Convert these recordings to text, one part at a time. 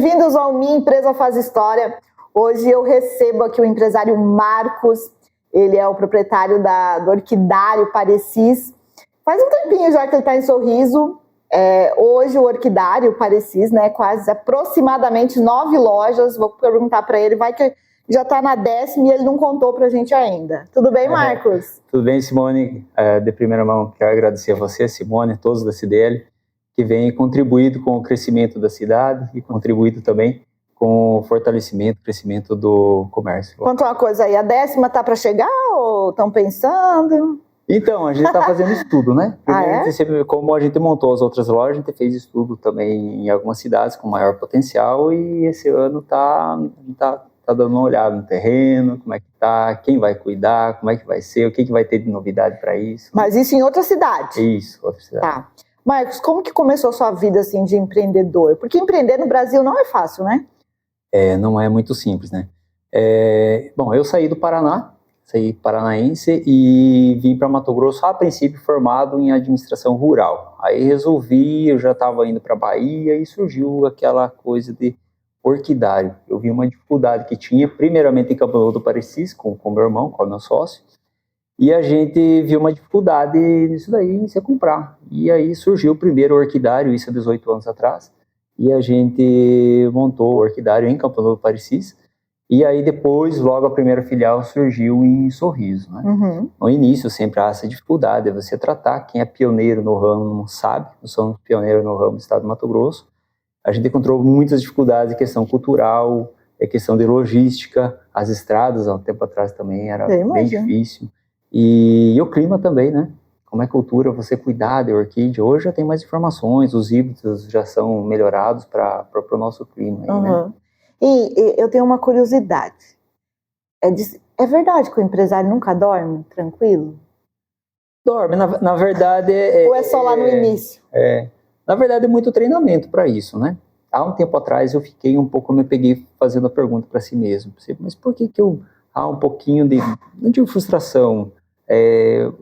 bem-vindos ao Minha Empresa Faz História. Hoje eu recebo aqui o empresário Marcos, ele é o proprietário do Orquidário Parecis. Faz um tempinho já que ele está em Sorriso. Hoje o Orquidário Parecis, né, quase aproximadamente 9 lojas, vou perguntar para ele, vai que já está na 10ª e ele não contou para a gente ainda. Tudo bem, Marcos? Tudo bem, Simone. De primeira mão, quero agradecer a você, Simone, a todos da CDL, que vem contribuído com o crescimento da cidade e contribuído também com o fortalecimento, crescimento do comércio. Conta uma coisa aí, a 10ª está para chegar ou estão pensando? Então, a gente está fazendo estudo, né? Primeiro, como a gente montou as outras lojas, a gente fez estudo também em algumas cidades com maior potencial e esse ano tá dando uma olhada no terreno, como é que tá, quem vai cuidar, como é que vai ser, o que vai ter de novidade para isso. Mas isso em outra cidade? Isso, outra cidade. Tá. Marcos, como que começou a sua vida assim de empreendedor? Porque empreender no Brasil não é fácil, né? Não é muito simples, né? Bom, eu saí do Paraná, saí paranaense e vim para Mato Grosso, a princípio formado em administração rural. Aí eu já estava indo para Bahia e surgiu aquela coisa de orquidário. Eu vi uma dificuldade que tinha, primeiramente em Campo do Parecis, com meu irmão, com o meu sócio, e a gente viu uma dificuldade nisso daí, em se comprar. E aí surgiu o primeiro orquidário, isso há 18 anos atrás, e a gente montou o orquidário em Campo do Parecis, e aí depois, logo a primeira filial surgiu em Sorriso, né? Uhum. No início sempre há essa dificuldade, é você tratar, quem é pioneiro no ramo não sabe, nós somos pioneiros no ramo do estado do Mato Grosso. A gente encontrou muitas dificuldades em questão cultural, questão de logística, as estradas há um tempo atrás também era bem difícil. E o clima também, né? Como é cultura, você cuidar de orquídea. Hoje já tem mais informações, os híbridos já são melhorados para o nosso clima. Aí, né? E eu tenho uma curiosidade. É verdade que o empresário nunca dorme tranquilo? Dorme, na verdade... Ou é só lá no início? Na verdade é muito treinamento para isso, né? Há um tempo atrás eu me peguei fazendo a pergunta para si mesmo. Mas por que há um pouquinho não digo frustração, eu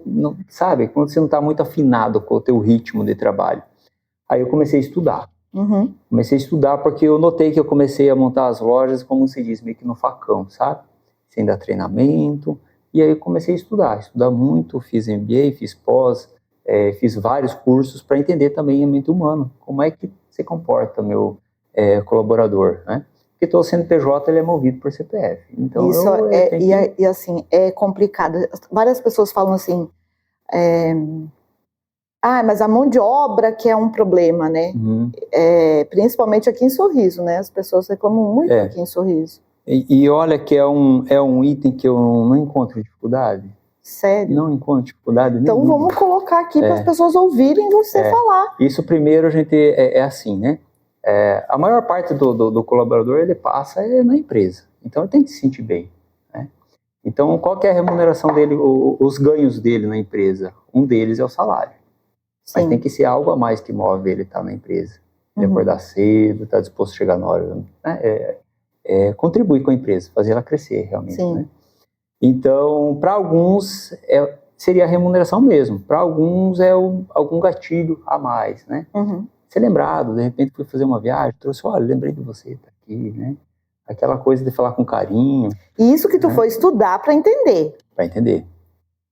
não sabe, quando você não está muito afinado com o teu ritmo de trabalho. Aí eu comecei a estudar. Uhum. Comecei a estudar porque eu notei que eu comecei a montar as lojas, como se diz, meio que no facão, sabe? Sem dar treinamento. E aí eu comecei a estudar muito, fiz MBA, fiz pós, fiz vários cursos para entender também a mente humana, como é que se comporta meu colaborador, né? Porque todo CNPJ ele é movido por CPF. Então isso e assim, é complicado. Várias pessoas falam assim, mas a mão de obra que é um problema, né? Uhum. Principalmente aqui em Sorriso, né? As pessoas reclamam muito aqui em Sorriso. E olha que é um item que eu não encontro dificuldade. Sério? Não encontro dificuldade nenhuma. Então vamos colocar aqui para as pessoas ouvirem você falar. Isso primeiro a gente assim, né? A maior parte do colaborador ele passa na empresa, então ele tem que se sentir bem, né? Então qual que é a remuneração dele, os ganhos dele na empresa? Um deles é o salário. Sim. Mas tem que ser algo a mais que move ele estar na empresa. Ele acordar cedo, estar disposto a chegar na hora, né? Contribuir com a empresa, fazer ela crescer realmente. Sim. Né? Então, para alguns seria a remuneração mesmo, para alguns algum gatilho a mais, né? Uhum. Ser lembrado, de repente fui fazer uma viagem, trouxe, olha, lembrei de você, tá aqui, né? Aquela coisa de falar com carinho. E isso que tu foi estudar para entender. Para entender.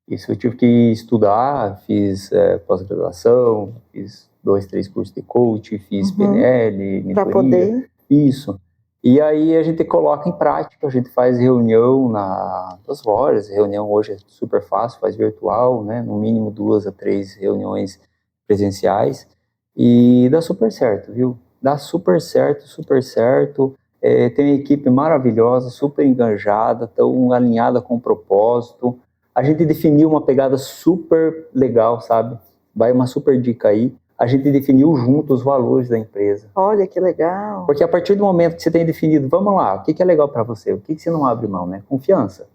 Isso eu tive que estudar, fiz pós-graduação, fiz 2, 3 cursos de coach, fiz PNL, mentoria. Para poder... Isso. E aí a gente coloca em prática, a gente faz reunião nas lojas, reunião hoje é super fácil, faz virtual, né? No mínimo 2 a 3 reuniões presenciais. E dá super certo, viu? Dá super certo, super certo. Tem uma equipe maravilhosa, super engajada, tão alinhada com o propósito. A gente definiu uma pegada super legal, sabe? Vai uma super dica aí. A gente definiu junto os valores da empresa. Olha que legal. Porque a partir do momento que você tem definido, vamos lá, o que é legal para você? O que você não abre mão, né? Confiança,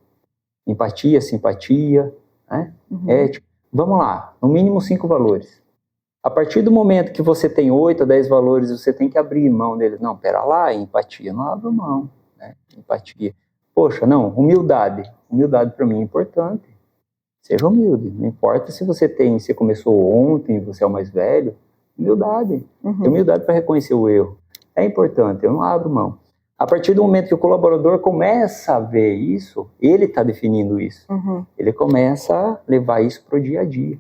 empatia, simpatia, né? Ética. Vamos lá, no mínimo 5 valores. A partir do momento que você tem 8 a 10 valores, você tem que abrir mão deles. Não, pera lá, empatia, não abro mão, né? Empatia. Poxa, não, humildade. Humildade para mim é importante. Seja humilde. Não importa se você começou ontem, você é o mais velho. Humildade. Humildade para reconhecer o erro. é importante, eu não abro mão. A partir do momento que o colaborador começa a ver isso, ele está definindo isso. Ele começa a levar isso para o dia a dia.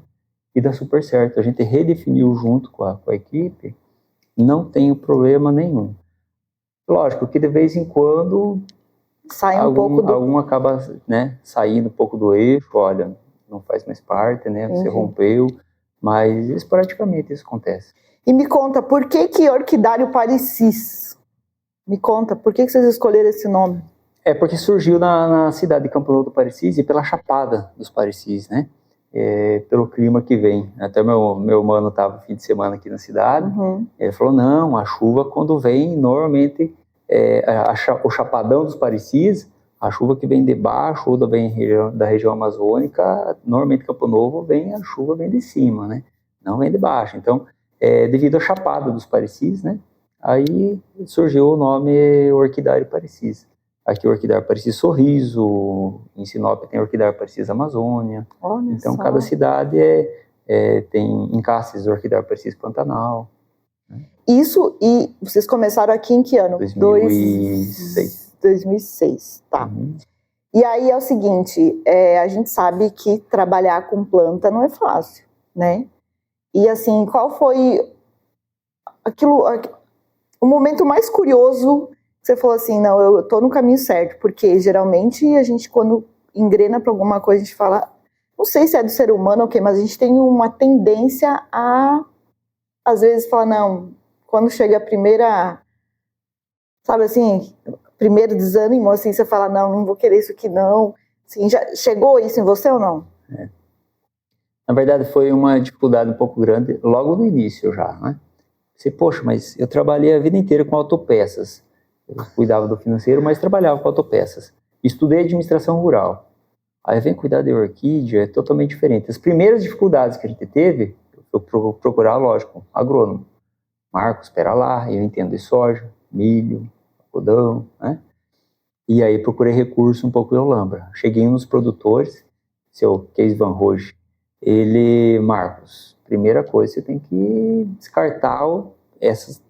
E dá super certo. A gente redefiniu junto com a equipe, não tem problema nenhum. Lógico que de vez em quando sai algum acaba, né, saindo um pouco do eixo, olha, não faz mais parte, né, você rompeu, mas esporadicamente isso acontece. E me conta, por que Orquidário Parecis? Me conta, por que vocês escolheram esse nome? É porque surgiu na cidade de Campo Novo do Parecis e pela Chapada dos Parecis, né? Pelo clima que vem. Até meu mano estava fim de semana aqui na cidade, ele falou, não, a chuva quando vem, normalmente, o Chapadão dos Parecis, a chuva que vem de baixo ou da região amazônica, normalmente Campo Novo a chuva vem de cima, né? Não vem de baixo. Então, devido à Chapada dos Parecis, né? Aí surgiu o nome Orquidário Parecis. Aqui o Orquidário Parecis Sorriso, em Sinop tem Orquidário Parecis Amazônia. Olha então só. Cada cidade tem encaces do Orquidário Parecis Pantanal. Isso, e vocês começaram aqui em que ano? 2006. 2006, tá. E aí é o seguinte, a gente sabe que trabalhar com planta não é fácil, né? E assim, qual foi o momento mais curioso que você falou assim, não, eu tô no caminho certo, porque geralmente a gente quando engrena para alguma coisa, a gente fala, não sei se é do ser humano ou o quê, mas a gente tem uma tendência a, às vezes, falar, não, quando chega a primeira, sabe assim, primeiro desânimo, assim, você fala, não vou querer isso aqui não. Assim, já chegou isso em você ou não? Na verdade, foi uma dificuldade um pouco grande logo no início já, né? Você, poxa, mas eu trabalhei a vida inteira com autopeças. Eu cuidava do financeiro, mas trabalhava com autopeças. Estudei administração rural. Aí vem cuidar de orquídea, é totalmente diferente. As primeiras dificuldades que a gente teve, eu procurar, lógico, agrônomo. Marcos, espera lá, eu entendo de soja, milho, algodão, né? E aí procurei recurso um pouco em Olambra. Cheguei nos produtores, seu Kees Van Roge, Marcos, primeira coisa, você tem que descartar essas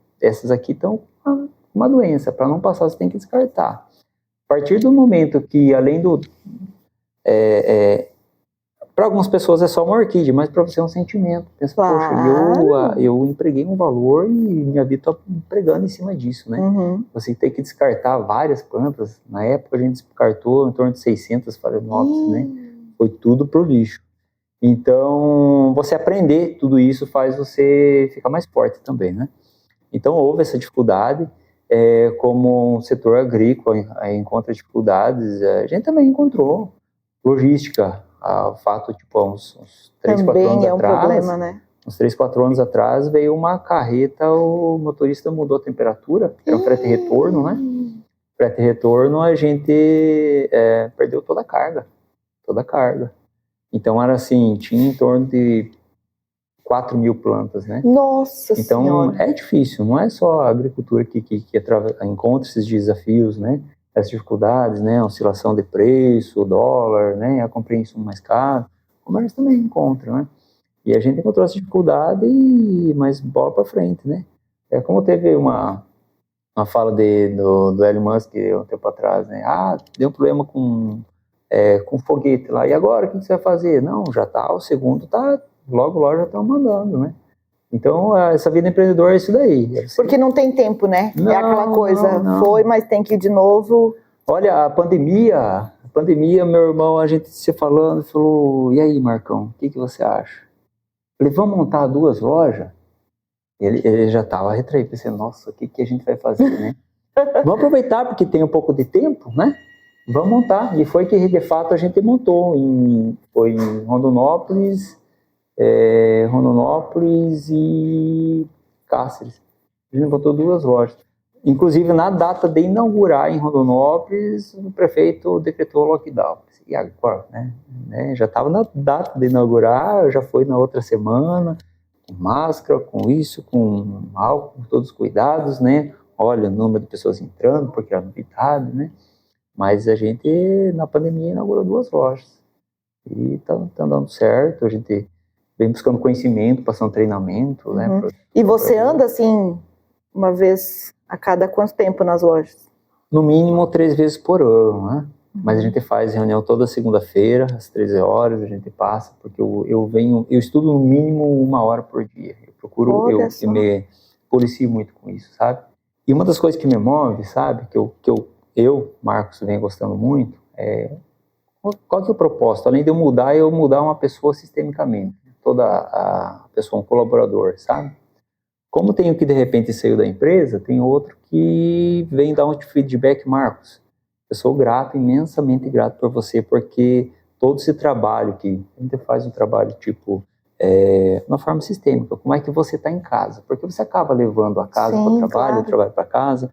aqui estão com uma doença, para não passar você tem que descartar. A partir do momento que, além do... para algumas pessoas é só uma orquídea, mas para você é um sentimento. Pensa, poxa, eu empreguei um valor e minha vida está empregando em cima disso, né? Você tem que descartar várias plantas. Na época a gente descartou em torno de 600 phalaenopsis, né? Foi tudo pro lixo. Então, você aprender tudo isso faz você ficar mais forte também, né? Então, houve essa dificuldade. Como o setor agrícola encontra dificuldades, a gente também encontrou logística. O fato, tipo, uns 3, 4 anos atrás, problema, né? Uns 3, 4 anos atrás, veio uma carreta, o motorista mudou a temperatura, era um frete retorno, né? Frete retorno, a gente perdeu toda a carga. Então, era assim, tinha em torno de 4 mil plantas, né? Nossa então, Senhora! É difícil, não é só a agricultura que encontra esses desafios, né? As dificuldades, né? A oscilação de preço, o dólar, né? A compreensão mais cara. O comércio também encontra, né? E a gente encontrou essa dificuldade, mas bola para frente, né? Como teve uma fala do Elon Musk um tempo atrás, né? Deu um problema com foguete lá. E agora, o que você vai fazer? Não, já tá, o segundo tá, logo já estão mandando, né? Então, essa vida empreendedora é isso daí. Porque não tem tempo, né? Não, aquela coisa, não. Foi, mas tem que ir de novo. Olha, a pandemia, meu irmão, a gente se falando, falou, e aí, Marcão, o que você acha? Eu falei, vamos montar 2 lojas? Ele já estava retraído, pensei, nossa, o que a gente vai fazer, né? Vamos aproveitar, porque tem um pouco de tempo, né? Vamos montar. E foi que, de fato, a gente montou. Foi em Rondonópolis e Cáceres. A gente montou 2 lojas. Inclusive, na data de inaugurar em Rondonópolis, o prefeito decretou lockdown. E agora, né? Já estava na data de inaugurar, já foi na outra semana, com máscara, com isso, com álcool, com todos os cuidados, né? Olha o número de pessoas entrando, porque era novidade, né? Mas a gente, na pandemia, inaugurou 2 lojas. E tá dando certo, a gente vem buscando conhecimento, passando treinamento, né? E você anda assim, uma vez a cada quanto tempo nas lojas? No mínimo 3 vezes por ano, né? Mas a gente faz reunião toda segunda-feira, às 13 horas, a gente passa, porque eu estudo no mínimo 1 hora por dia. Eu procuro, eu me policio muito com isso, sabe? E uma das coisas que me move, sabe, que eu, Marcos, venho gostando muito, qual que é o propósito? Além de eu mudar uma pessoa sistemicamente, toda a pessoa, um colaborador, sabe? Como tem o que de repente saiu da empresa, tem outro que vem dar um feedback, Marcos, eu sou grato, imensamente grato por você, porque todo esse trabalho que a gente faz um trabalho tipo, uma forma sistêmica, como é que você está em casa? Porque você acaba levando a casa para o trabalho, claro. O trabalho para casa,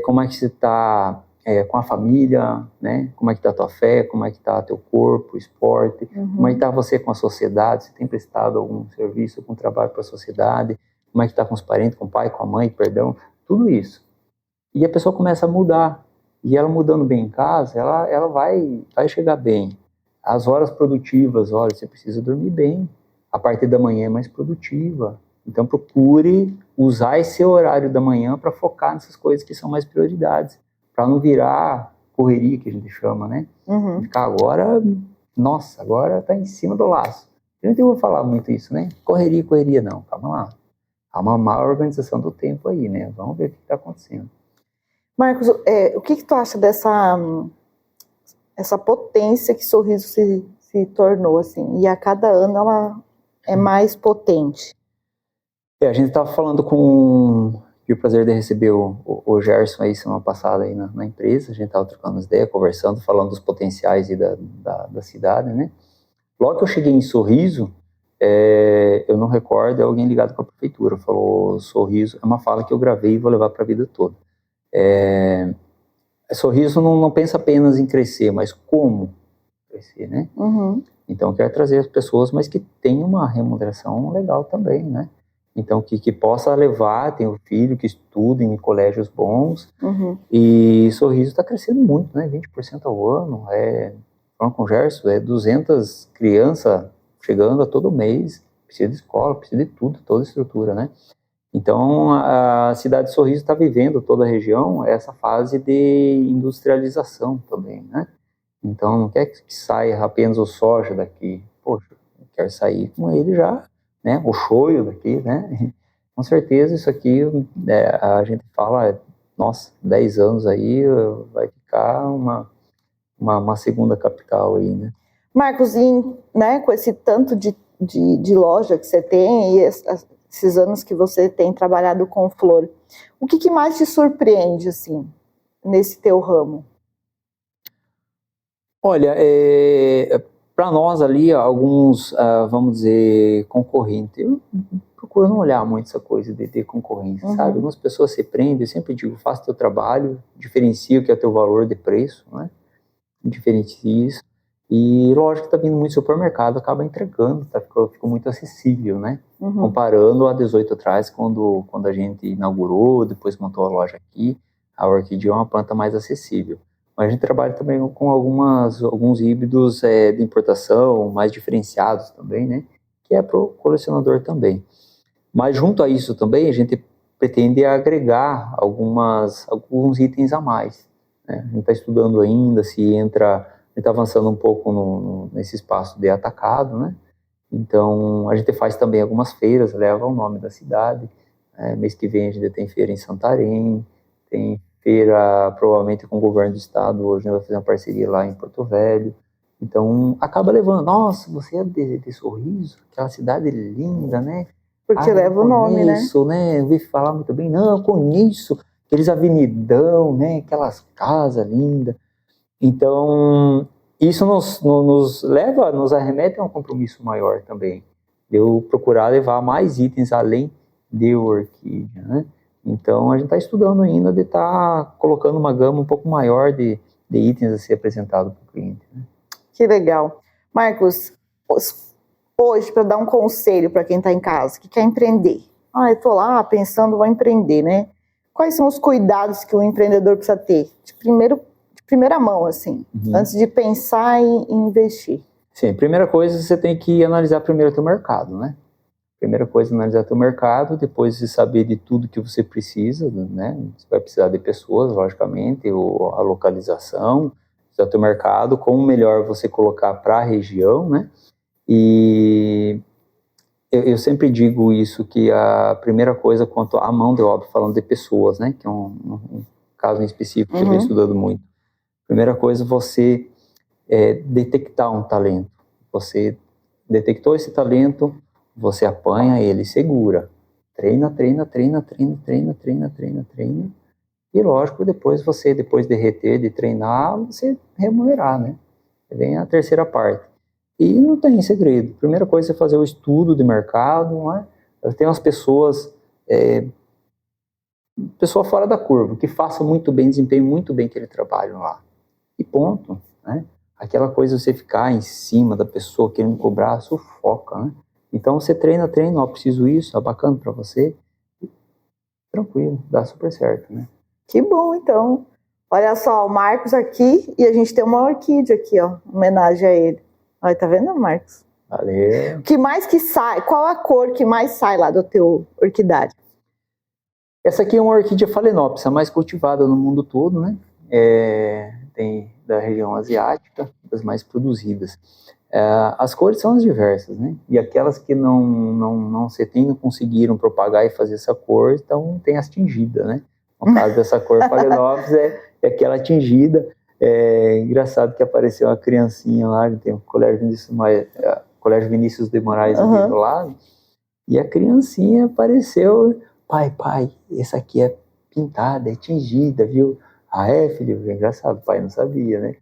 como é que você está com a família, né? Como é que está a tua fé, como é que está teu corpo, esporte, como é que está você com a sociedade, você tem prestado algum serviço, algum trabalho para a sociedade, como é que está com os parentes, com o pai, com a mãe, perdão, tudo isso. E a pessoa começa a mudar. E ela mudando bem em casa, ela vai chegar bem. As horas produtivas, olha, você precisa dormir bem. A parte da manhã é mais produtiva. Então procure usar esse horário da manhã para focar nessas coisas que são mais prioridades. Para não virar correria, que a gente chama, né? Ficar agora, nossa, agora está em cima do laço. Eu não vou falar muito isso, né? Correria não, calma lá. Há uma má organização do tempo aí, né? Vamos ver o que está acontecendo. Marcos, o que tu acha essa potência que Sorriso se tornou, assim, e a cada ano ela é mais potente? A gente estava falando tive o prazer de receber o Gerson aí semana passada aí na empresa, a gente estava trocando as ideias, conversando, falando dos potenciais aí da cidade, né? Logo que eu cheguei em Sorriso, eu não recordo, alguém ligado com a prefeitura, falou Sorriso, é uma fala que eu gravei e vou levar para a vida toda. Sorriso não pensa apenas em crescer, mas como crescer, né? Então quer trazer as pessoas, mas que tenham uma remuneração legal também, né? Então que possa levar, tem um filho que estuda em colégios bons, e Sorriso está crescendo muito, né? 20% ao ano, falando com o Gerson, 200 crianças chegando a todo mês, precisa de escola, precisa de tudo, toda a estrutura, né? Então, a cidade de Sorriso está vivendo, toda a região, essa fase de industrialização também, né? Então, não quer que saia apenas o soja daqui. Poxa, quer sair com ele já, né? O shoyu daqui, né? Com certeza, isso aqui, a gente fala, nossa, 10 anos aí vai ficar uma segunda capital aí, né? Marcos, né, com esse tanto de loja que você tem e esses anos que você tem trabalhado com flor, o que mais te surpreende, assim, nesse teu ramo? Olha, para nós ali, alguns, vamos dizer, concorrentes, eu procuro não olhar muito essa coisa de concorrência, sabe? Algumas pessoas se prendem, eu sempre digo, faça teu trabalho, diferencia o que é teu valor de preço, né? Diferencia isso. E lógico que tá vindo muito supermercado, acaba entregando, ficou muito acessível, né? Comparando a 18 atrás, quando a gente inaugurou, depois montou a loja aqui, a orquídea é uma planta mais acessível. Mas a gente trabalha também com alguns híbridos de importação, mais diferenciados também, né? Que é para o colecionador também. Mas junto a isso também, a gente pretende agregar alguns itens a mais, né? A gente está estudando ainda se entra... A gente está avançando um pouco nesse espaço de atacado, né? Então, a gente faz também algumas feiras, leva o nome da cidade. Mês que vem a gente tem feira em Santarém, tem feira provavelmente com o governo do estado, hoje a gente vai fazer uma parceria lá em Porto Velho. Então, acaba levando, nossa, você é de Sorriso, aquela cidade linda, né? Porque leva o nome, né? Né? Eu ouvi falar muito bem, não, eu conheço aqueles avenidão, né? Aquelas casas lindas. Então, isso nos arremete a um compromisso maior também, de eu procurar levar mais itens além de orquídea, né? Então, a gente está estudando ainda de estar colocando uma gama um pouco maior de itens a ser apresentado para o cliente, né? Que legal. Marcos, hoje, para dar um conselho para quem está em casa, que quer empreender. Eu estou lá pensando, vou empreender, né? Quais são os cuidados que o empreendedor precisa ter? De primeira mão, assim, antes de pensar em investir? Sim, primeira coisa, você tem que analisar primeiro o teu mercado, né? Primeira coisa, analisar teu mercado, depois de saber de tudo que você precisa, né? Você vai precisar de pessoas, logicamente, ou a localização, do teu mercado, como melhor você colocar para a região, né? E eu sempre digo isso, que a primeira coisa quanto à mão de obra, falando de pessoas, né? Que é um caso em específico que eu venho estudando muito. Primeira coisa, você detectar um talento. Você detectou esse talento, você apanha ele e segura. Treina. E lógico, depois de reter, de treinar, você remunerar, né? Vem a terceira parte. E não tem segredo. Primeira coisa é fazer o estudo de mercado, não é? Eu tenho as pessoas, pessoa fora da curva, que faça muito bem, desempenhe muito bem aquele trabalho lá. E ponto, né? Aquela coisa de você ficar em cima da pessoa querendo cobrar, sufoca, né? Então você treina, ó, preciso isso, é bacana para você. Tranquilo, dá super certo, né? Que bom, então. Olha só, o Marcos aqui, e a gente tem uma orquídea aqui, ó, homenagem a ele. Olha, tá vendo, Marcos? Valeu. O que mais que sai? Qual a cor que mais sai lá do teu orquidário? Essa aqui é uma orquídea Phalaenopsis, a mais cultivada no mundo todo, né? Tem da região asiática, das mais produzidas. As cores são as diversas, né? E aquelas que não conseguiram propagar e fazer essa cor, então tem as tingidas, né? No caso dessa cor Phalaenopsis é aquela tingida. Engraçado que apareceu uma criancinha lá, tem o Colégio Vinícius de Moraes ali do lado, e a criancinha apareceu, pai, essa aqui é pintada, é tingida, viu? Ah, filho? É engraçado, o pai não sabia, né?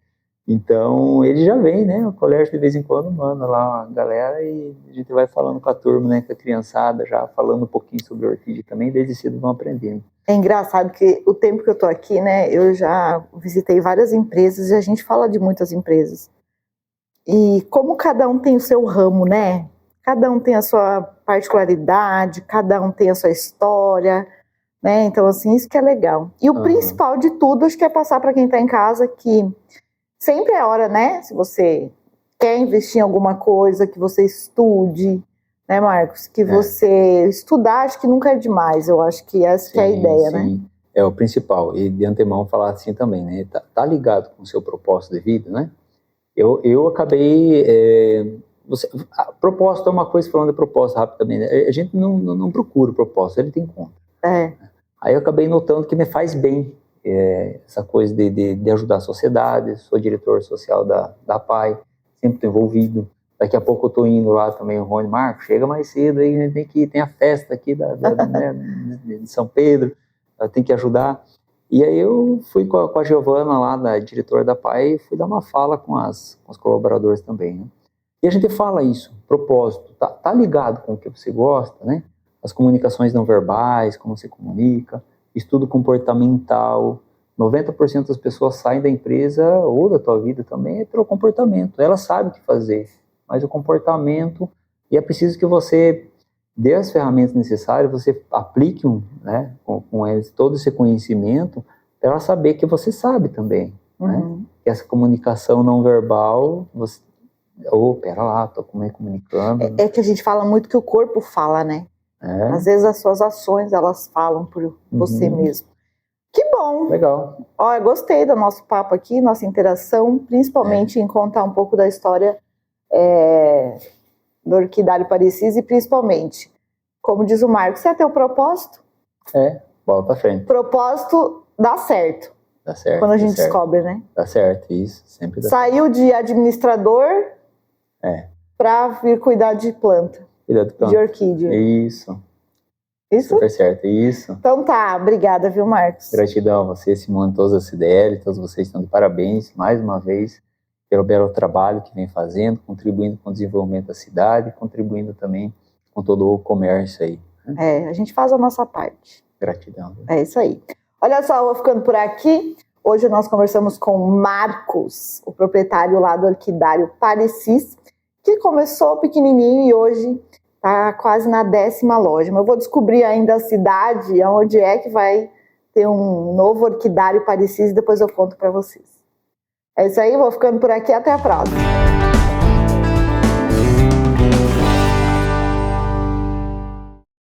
Então, ele já vem, né? O colégio de vez em quando manda lá a galera e a gente vai falando com a turma, né? Com a criançada, já falando um pouquinho sobre orquídea também, desde cedo vão aprendendo. É engraçado que o tempo que eu tô aqui, né? Eu já visitei várias empresas e a gente fala de muitas empresas. E como cada um tem o seu ramo, né? Cada um tem a sua particularidade, cada um tem a sua história, né? Então, assim, isso que é legal. E o principal de tudo, acho que é passar para quem está em casa que sempre é hora, né? Se você quer investir em alguma coisa, que você estude, né, Marcos? Que você estudar, acho que nunca é demais. Eu acho que essa que é a ideia, né? É o principal. E de antemão falar assim também, né? Tá ligado com o seu propósito de vida, né? Eu acabei... propósito é uma coisa, falando de propósito rapidamente, né? A gente não procura o propósito, ele tem conta. Aí eu acabei notando que me faz bem essa coisa de ajudar a sociedade. Sou diretor social da PAI, sempre estou envolvido. Daqui a pouco eu estou indo lá também, o Rony, Marcos, chega mais cedo, aí a gente tem que ir, tem a festa aqui né, de São Pedro, tem que ajudar. E aí eu fui com a Giovana lá, da diretora da PAI, e fui dar uma fala com os colaboradores também, né? E a gente fala isso, propósito, tá ligado com o que você gosta, né? As comunicações não verbais, como você comunica, estudo comportamental. 90% das pessoas saem da empresa ou da tua vida também pelo comportamento. Ela sabe o que fazer, mas o comportamento, e é preciso que você dê as ferramentas necessárias, você aplique né, com eles todo esse conhecimento, para ela saber que você sabe também. Né? Que essa comunicação não verbal, você... pera lá, tô comunicando. É que a gente fala muito que o corpo fala, né? Às vezes as suas ações, elas falam por você mesmo. Que bom! Legal. Ó, eu gostei do nosso papo aqui, nossa interação, principalmente em contar um pouco da história do Orquidário Parecis e principalmente, como diz o Marcos, você tem o propósito? Bola pra frente. Propósito dá certo. Dá certo. Quando a gente descobre, né? Dá certo, isso. Sempre dá Saiu certo. de administrador para vir cuidar de planta. De orquídea. Isso. Isso? Super certo, isso. Então tá, obrigada, viu, Marcos? Gratidão a você, Simone, todos da CDL, todos vocês estão de parabéns, mais uma vez, pelo belo trabalho que vem fazendo, contribuindo com o desenvolvimento da cidade, contribuindo também com todo o comércio aí. A gente faz a nossa parte. Gratidão. É isso aí. Olha só, eu vou ficando por aqui. Hoje nós conversamos com o Marcos, o proprietário lá do Orquidário Parecis, que começou pequenininho e hoje está quase na 10ª loja. Mas eu vou descobrir ainda a cidade, onde é que vai ter um novo Orquidário Parecis e depois eu conto para vocês. É isso aí, vou ficando por aqui, até a próxima.